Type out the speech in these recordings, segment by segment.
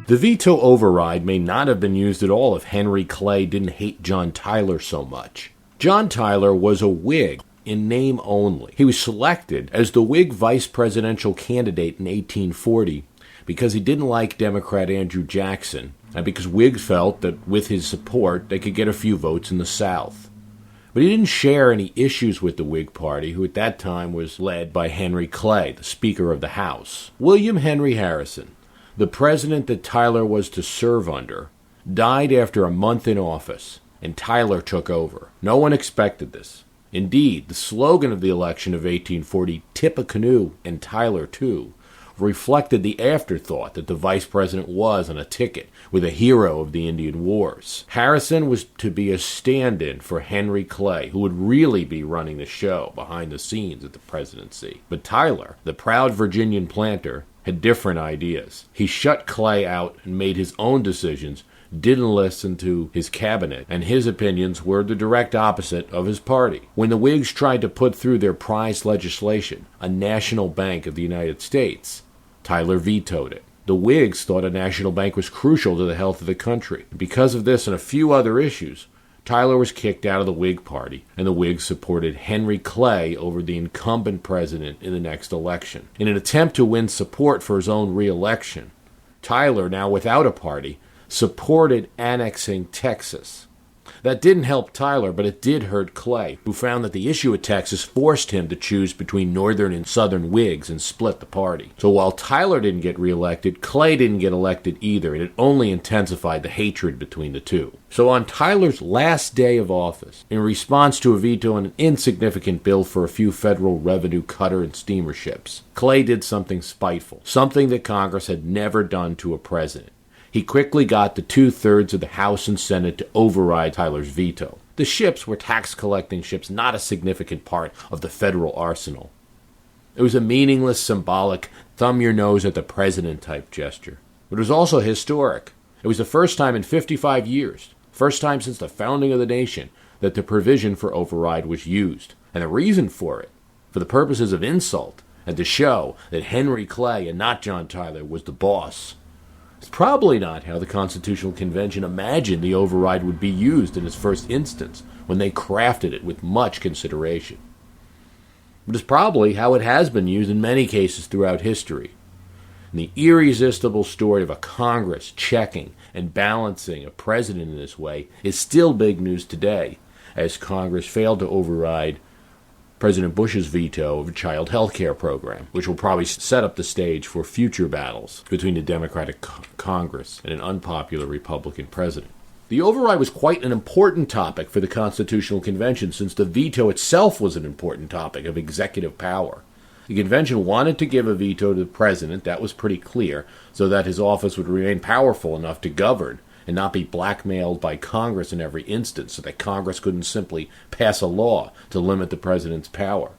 The veto override may not have been used at all if Henry Clay didn't hate John Tyler so much. John Tyler was a Whig in name only. He was selected as the Whig vice presidential candidate in 1840 because he didn't like Democrat Andrew Jackson, and because Whigs felt that with his support they could get a few votes in the South. But he didn't share any issues with the Whig Party, who at that time was led by Henry Clay, the Speaker of the House. William Henry Harrison, the president that Tyler was to serve under, died after a month in office, and Tyler took over. No one expected this. Indeed, the slogan of the election of 1840, Tippecanoe and Tyler too, reflected the afterthought that the vice president was on a ticket with a hero of the Indian Wars. Harrison was to be a stand-in for Henry Clay, who would really be running the show behind the scenes at the presidency. But Tyler, the proud Virginian planter, had different ideas. He shut Clay out and made his own decisions, didn't listen to his cabinet, and his opinions were the direct opposite of his party. When the Whigs tried to put through their prized legislation, a national bank of the United States, Tyler vetoed it. The Whigs thought a national bank was crucial to the health of the country. Because of this and a few other issues, Tyler was kicked out of the Whig Party, and the Whigs supported Henry Clay over the incumbent president in the next election. In an attempt to win support for his own re-election, Tyler, now without a party, supported annexing Texas. That didn't help Tyler, but it did hurt Clay, who found that the issue at Texas forced him to choose between Northern and Southern Whigs and split the party. So while Tyler didn't get reelected, Clay didn't get elected either, and it only intensified the hatred between the two. So on Tyler's last day of office, in response to a veto on an insignificant bill for a few federal revenue cutter and steamer ships, Clay did something spiteful, something that Congress had never done to a president. He quickly got the 2/3 of the House and Senate to override Tyler's veto. The ships were tax-collecting ships, not a significant part of the federal arsenal. It was a meaningless, symbolic, thumb-your-nose-at-the-president type gesture. But it was also historic. It was the first time in 55 years, first time since the founding of the nation, that the provision for override was used. And the reason for it, for the purposes of insult, and to show that Henry Clay and not John Tyler was the boss. It's probably not how the Constitutional Convention imagined the override would be used in its first instance, when they crafted it with much consideration. But it's probably how it has been used in many cases throughout history. And the irresistible story of a Congress checking and balancing a president in this way is still big news today, as Congress failed to override President Bush's veto of a child health care program, which will probably set up the stage for future battles between the Democratic Congress and an unpopular Republican president. The override was quite an important topic for the Constitutional Convention, since the veto itself was an important topic of executive power. The convention wanted to give a veto to the president, that was pretty clear, so that his office would remain powerful enough to govern and not be blackmailed by Congress in every instance, so that Congress couldn't simply pass a law to limit the president's power.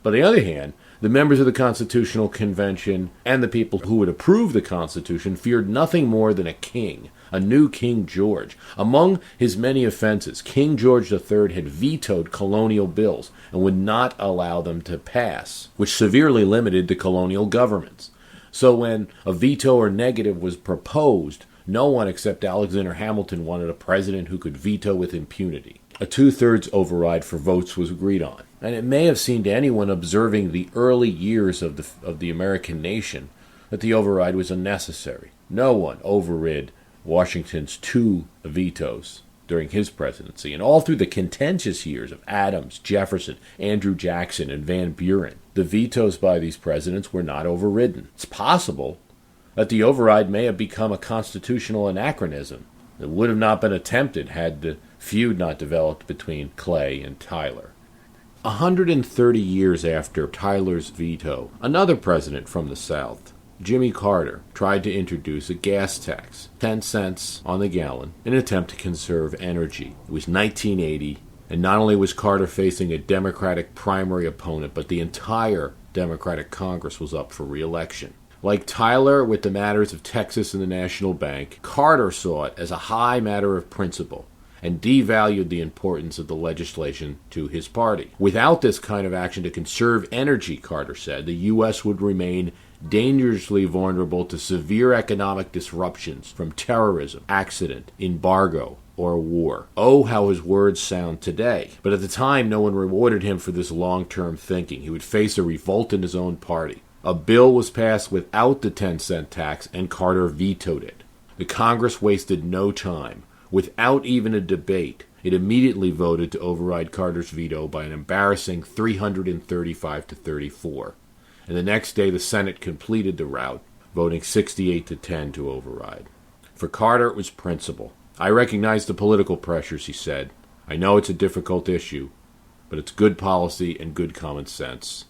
But on the other hand, the members of the Constitutional Convention and the people who would approve the Constitution feared nothing more than a king, a new King George. Among his many offenses, King George III had vetoed colonial bills and would not allow them to pass, which severely limited the colonial governments. So when a veto or negative was proposed, no one except Alexander Hamilton wanted a president who could veto with impunity. A 2/3 override for votes was agreed on, and it may have seemed to anyone observing the early years of the American nation that the override was unnecessary. No one overrid Washington's 2 vetoes during his presidency, and all through the contentious years of Adams, Jefferson, Andrew Jackson, and Van Buren, the vetoes by these presidents were not overridden. It's possible that the override may have become a constitutional anachronism that would have not been attempted had the feud not developed between Clay and Tyler. 130 years after Tyler's veto, another president from the South, Jimmy Carter, tried to introduce a gas tax, 10 cents on the gallon, in an attempt to conserve energy. It was 1980, and not only was Carter facing a Democratic primary opponent, but the entire Democratic Congress was up for re-election. Like Tyler with the matters of Texas and the National Bank, Carter saw it as a high matter of principle and devalued the importance of the legislation to his party. Without this kind of action to conserve energy, Carter said, the U.S. would remain dangerously vulnerable to severe economic disruptions from terrorism, accident, embargo, or war. Oh, how his words sound today. But at the time, no one rewarded him for this long-term thinking. He would face a revolt in his own party. A bill was passed without the 10-cent tax, and Carter vetoed it. The Congress wasted no time. Without even a debate, it immediately voted to override Carter's veto by an embarrassing 335 to 34. And the next day, the Senate completed the rout, voting 68 to 10 to override. For Carter, it was principle. I recognize the political pressures, he said. I know it's a difficult issue, but it's good policy and good common sense.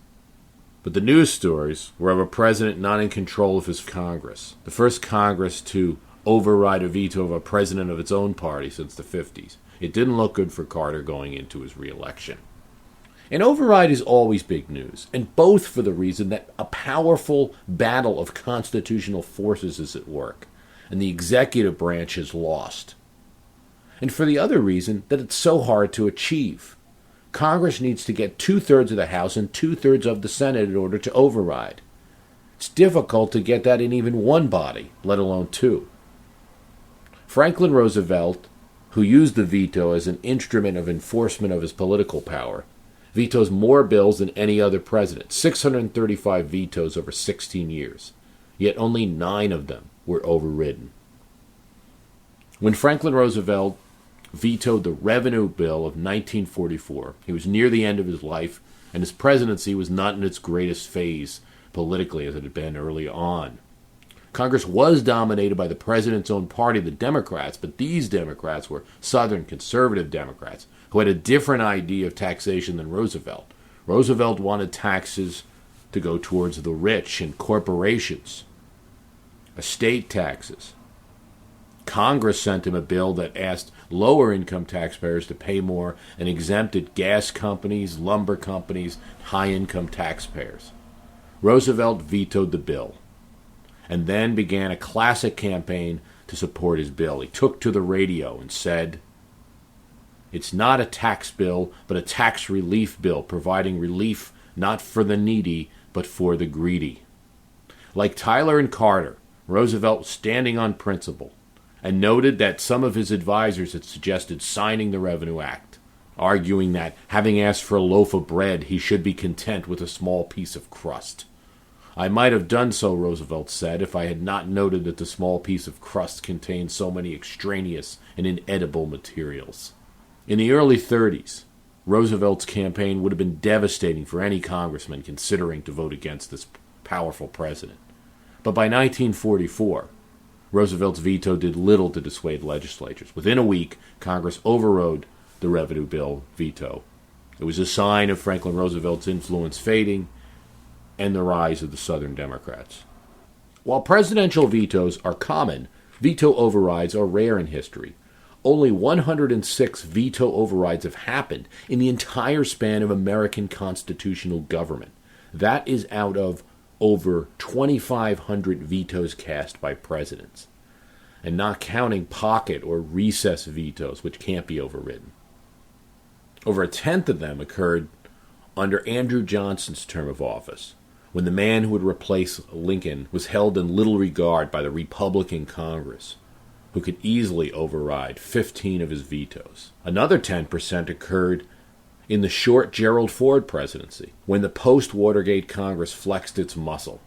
But the news stories were of a president not in control of his Congress. The first Congress to override a veto of a president of its own party since the 50s. It didn't look good for Carter going into his re-election. An override is always big news, and both for the reason that a powerful battle of constitutional forces is at work, and the executive branch is lost. And for the other reason that it's so hard to achieve. Congress needs to get 2/3 of the House and 2/3 of the Senate in order to override. It's difficult to get that in even one body, let alone two. Franklin Roosevelt, who used the veto as an instrument of enforcement of his political power, vetoes more bills than any other president, 635 vetoes over 16 years, yet only 9 of them were overridden. When Franklin Roosevelt vetoed the revenue bill of 1944, he was near the end of his life, and his presidency was not in its greatest phase politically as it had been early on. Congress was dominated by the president's own party, the Democrats, but these Democrats were Southern conservative Democrats who had a different idea of taxation than Roosevelt. Roosevelt wanted taxes to go towards the rich and corporations, estate taxes. Congress sent him a bill that asked lower-income taxpayers to pay more and exempted gas companies, lumber companies, high-income taxpayers. Roosevelt vetoed the bill and then began a classic campaign to support his bill. He took to the radio and said, "It's not a tax bill, but a tax relief bill, providing relief not for the needy, but for the greedy." Like Tyler and Carter, Roosevelt was standing on principle and noted that some of his advisors had suggested signing the Revenue Act, arguing that, having asked for a loaf of bread, he should be content with a small piece of crust. "I might have done so," Roosevelt said, "if I had not noted that the small piece of crust contained so many extraneous and inedible materials." In the early 30s, Roosevelt's campaign would have been devastating for any congressman considering to vote against this powerful president. But by 1944, Roosevelt's veto did little to dissuade legislatures. Within a week, Congress overrode the revenue bill veto. It was a sign of Franklin Roosevelt's influence fading and the rise of the Southern Democrats. While presidential vetoes are common, veto overrides are rare in history. Only 106 veto overrides have happened in the entire span of American constitutional government. That is out of over 2,500 vetoes cast by presidents, and not counting pocket or recess vetoes, which can't be overridden. Over a tenth of them occurred under Andrew Johnson's term of office, when the man who would replace Lincoln was held in little regard by the Republican Congress, who could easily override 15 of his vetoes. Another 10% occurred in the short Gerald Ford presidency, when the post-Watergate Congress flexed its muscle.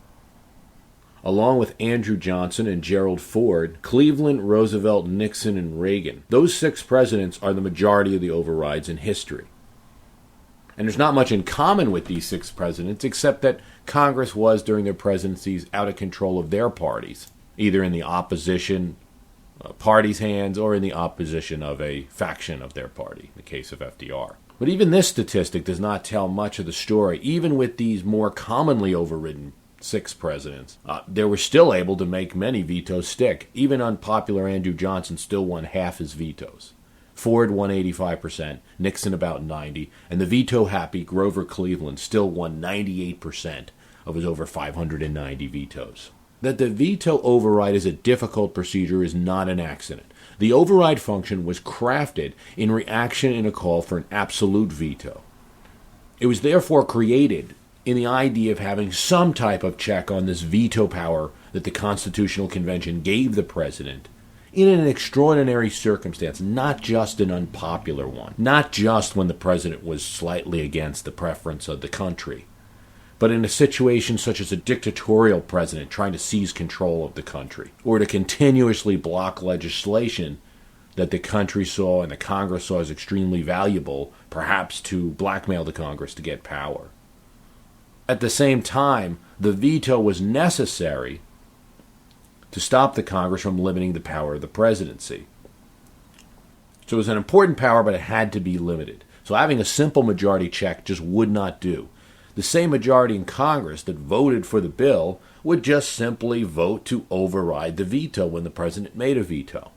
Along with Andrew Johnson and Gerald Ford, Cleveland, Roosevelt, Nixon, and Reagan, those 6 presidents are the majority of the overrides in history. And there's not much in common with these 6 presidents, except that Congress was, during their presidencies, out of control of their parties, either in the opposition party's hands or in the opposition of a faction of their party, in the case of FDR. But even this statistic does not tell much of the story. Even with these more commonly overridden 6 presidents, they were still able to make many vetoes stick. Even unpopular Andrew Johnson still won half his vetoes. Ford won 85%, Nixon about 90%, and the veto-happy Grover Cleveland still won 98% of his over 590 vetoes. That the veto override is a difficult procedure is not an accident. The override function was crafted in reaction in a call for an absolute veto. It was therefore created in the idea of having some type of check on this veto power that the Constitutional Convention gave the president in an extraordinary circumstance, not just an unpopular one, not just when the president was slightly against the preference of the country, but in a situation such as a dictatorial president trying to seize control of the country, or to continuously block legislation that the country saw and the Congress saw as extremely valuable, perhaps to blackmail the Congress to get power. At the same time, the veto was necessary to stop the Congress from limiting the power of the presidency. So it was an important power, but it had to be limited. So having a simple majority check just would not do. The same majority in Congress that voted for the bill would just simply vote to override the veto when the president made a veto.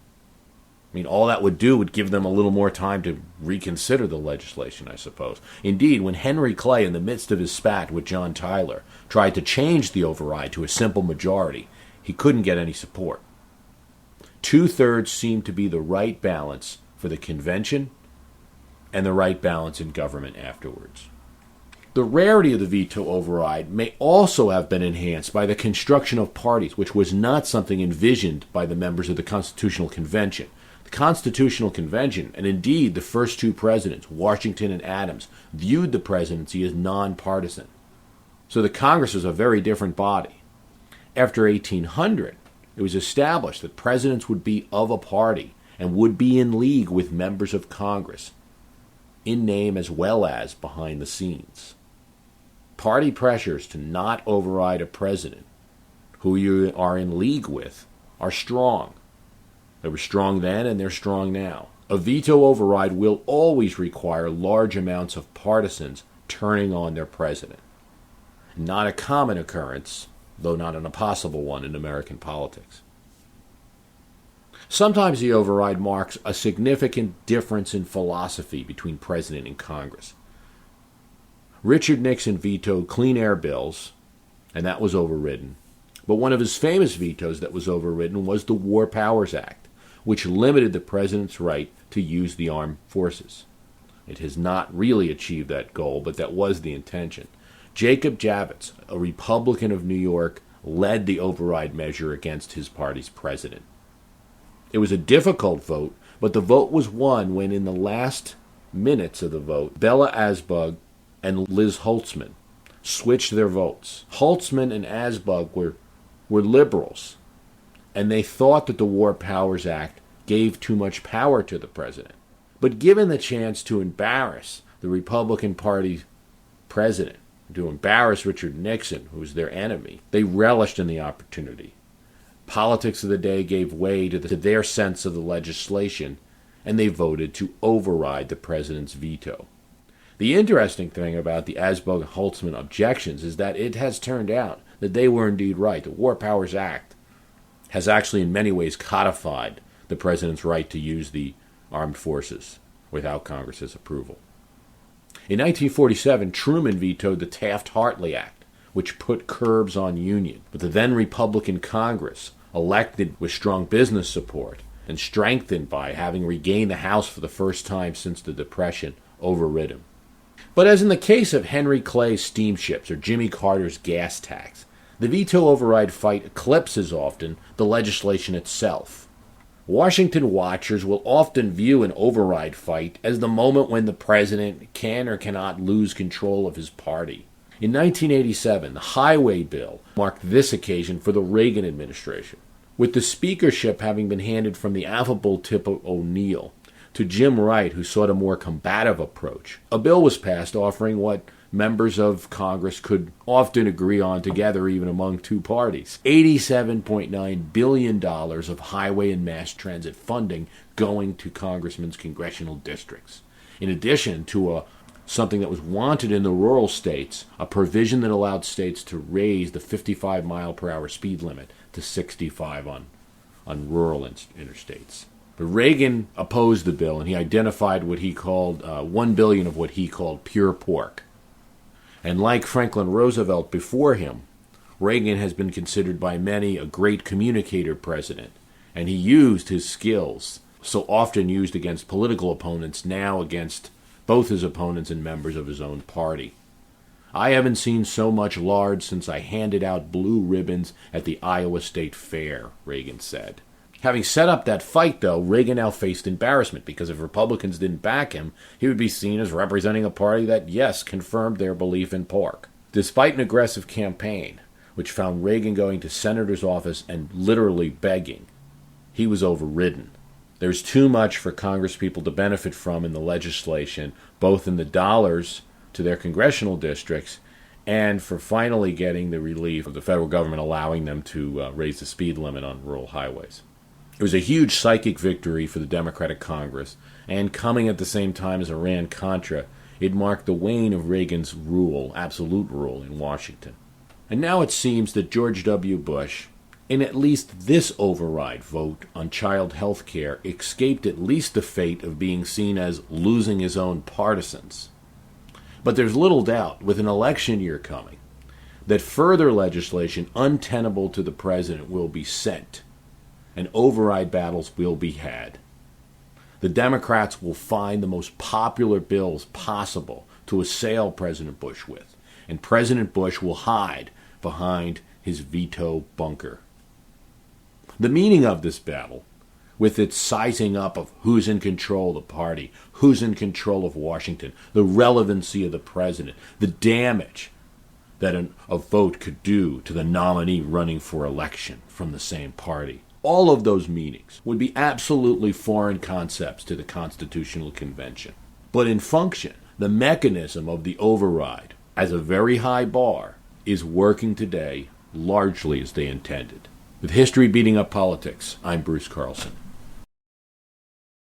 I mean, all that would do would give them a little more time to reconsider the legislation, I suppose. Indeed, when Henry Clay, in the midst of his spat with John Tyler, tried to change the override to a simple majority, he couldn't get any support. 2/3 seemed to be the right balance for the convention and the right balance in government afterwards. The rarity of the veto override may also have been enhanced by the construction of parties, which was not something envisioned by the members of the Constitutional Convention. The Constitutional Convention, and indeed the first two presidents, Washington and Adams, viewed the presidency as nonpartisan. So the Congress was a very different body. After 1800, it was established that presidents would be of a party and would be in league with members of Congress, in name as well as behind the scenes. Party pressures to not override a president who you are in league with are strong. They were strong then and they're strong now. A veto override will always require large amounts of partisans turning on their president. Not a common occurrence, though not an impossible one in American politics. Sometimes the override marks a significant difference in philosophy between president and Congress. Richard Nixon vetoed clean air bills, and that was overridden. But one of his famous vetoes that was overridden was the War Powers Act, which limited the president's right to use the armed forces. It has not really achieved that goal, but that was the intention. Jacob Javits, a Republican of New York, led the override measure against his party's president. It was a difficult vote, but the vote was won when in the last minutes of the vote, Bella Asbug and Liz Holtzman switched their votes. Holtzman and Asbug were liberals, and they thought that the War Powers Act gave too much power to the president. But given the chance to embarrass the Republican Party president, to embarrass Richard Nixon, who was their enemy, they relished in the opportunity. Politics of the day gave way to their sense of the legislation, and they voted to override the president's veto. The interesting thing about the Asbug-Holtzman objections is that it has turned out that they were indeed right. The War Powers Act has actually in many ways codified the president's right to use the armed forces without Congress's approval. In 1947, Truman vetoed the Taft-Hartley Act, which put curbs on union. But the then Republican Congress, elected with strong business support and strengthened by having regained the House for the first time since the Depression, overrid him. But as in the case of Henry Clay's steamships or Jimmy Carter's gas tax, the veto override fight eclipses often the legislation itself. Washington watchers will often view an override fight as the moment when the president can or cannot lose control of his party. In 1987, the Highway Bill marked this occasion for the Reagan administration, with the speakership having been handed from the affable Tip O'Neill to Jim Wright, who sought a more combative approach. A bill was passed offering what members of Congress could often agree on together, even among two parties. $87.9 billion of highway and mass transit funding going to congressmen's congressional districts. In addition to something that was wanted in the rural states, a provision that allowed states to raise the 55-mile-per-hour speed limit to 65 on rural interstates. But Reagan opposed the bill, and he identified what he called $1 billion of what he called pure pork. And like Franklin Roosevelt before him, Reagan has been considered by many a great communicator president, and he used his skills, so often used against political opponents, now against both his opponents and members of his own party. I haven't seen so much lard since I handed out blue ribbons at the Iowa State Fair, Reagan said. Having set up that fight, though, Reagan now faced embarrassment because if Republicans didn't back him, he would be seen as representing a party that, yes, confirmed their belief in pork. Despite an aggressive campaign, which found Reagan going to senator's office and literally begging, he was overridden. There's too much for congresspeople to benefit from in the legislation, both in the dollars to their congressional districts and for finally getting the relief of the federal government allowing them to raise the speed limit on rural highways. It was a huge psychic victory for the Democratic Congress, and coming at the same time as Iran-Contra, it marked the wane of Reagan's rule, absolute rule, in Washington. And now it seems that George W. Bush, in at least this override vote on child health care, escaped at least the fate of being seen as losing his own partisans. But there's little doubt, with an election year coming, that further legislation untenable to the president will be sent, and override battles will be had. The Democrats will find the most popular bills possible to assail President Bush with, and President Bush will hide behind his veto bunker. The meaning of this battle, with its sizing up of who's in control of the party, who's in control of Washington, the relevancy of the president, the damage that a vote could do to the nominee running for election from the same party. All of those meanings would be absolutely foreign concepts to the Constitutional Convention. But in function, the mechanism of the override, as a very high bar, is working today largely as they intended. With history beating up politics, I'm Bruce Carlson.